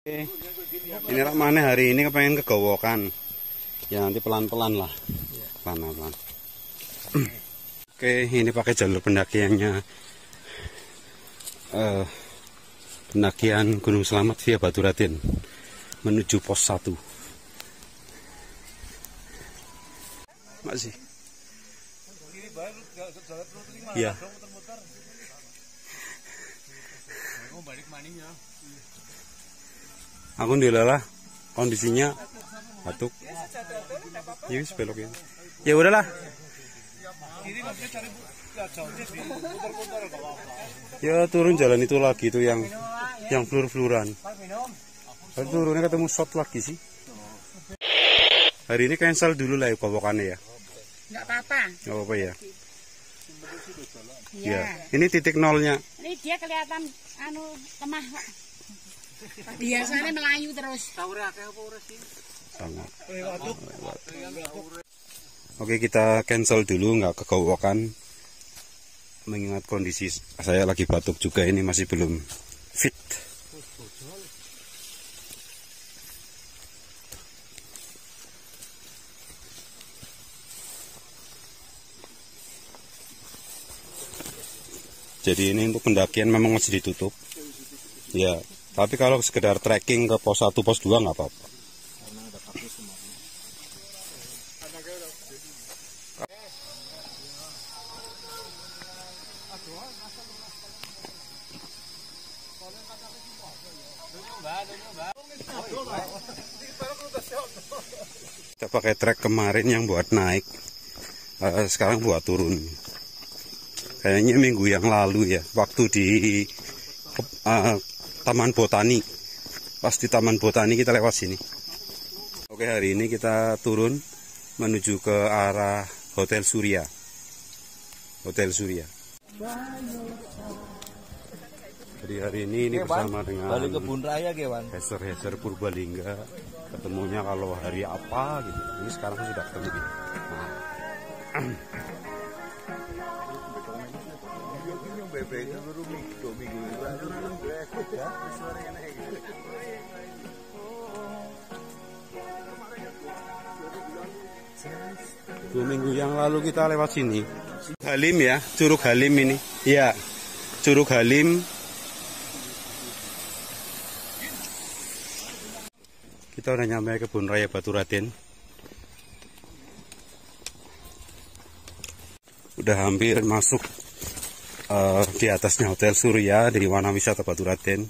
Oke, ini Rahmane hari ini kepengen kegowokan. Ya nanti pelan-pelan lah. Pelan-pelan. Oke, ini pakai jalur pendakiannya. Pendakian Gunung Selamat via Baturaden menuju pos 1. Masih. Ya. Aku ndilalah kondisinya batuk. Yus belok ini. Ya udahlah. Ya turun jalan itu lagi itu yang flur-fluran. Turunnya ketemu shot lagi sih. Hari ini cancel dulu lah ya bawakannya ya. Enggak apa-apa. Enggak apa-apa ya. Ya. Ini titik nolnya. Ini dia kelihatan lemah, Pak. Biasanya melayu terus. Sama. Oke, kita cancel dulu, nggak kegowokan. Mengingat kondisi saya lagi batuk juga, ini masih belum fit. Jadi ini untuk pendakian memang masih ditutup. Ya, tapi kalau sekedar trekking ke pos 1, pos 2 nggak apa-apa. Kita pakai trek kemarin yang buat naik, sekarang buat turun. Kayaknya minggu yang lalu ya, waktu di Taman Botani. Pas di Taman Botani kita lewat sini. Oke, hari ini kita turun menuju ke arah Hotel Surya. Hotel Surya. Jadi hari ini bersama dengan balik kebun raya Kewan. Heser Purbalingga. Ketemunya kalau hari apa gitu. Ini sekarang sudah ketemu gitu. Nah. Dua minggu yang lalu kita lewat sini. Halim ya, Curug Halim ini. Iya, Curug Halim. Kita udah nyampe kebun raya Baturaden. Udah hampir masuk di atasnya Hotel Surya di Wana Wisata Baturaden.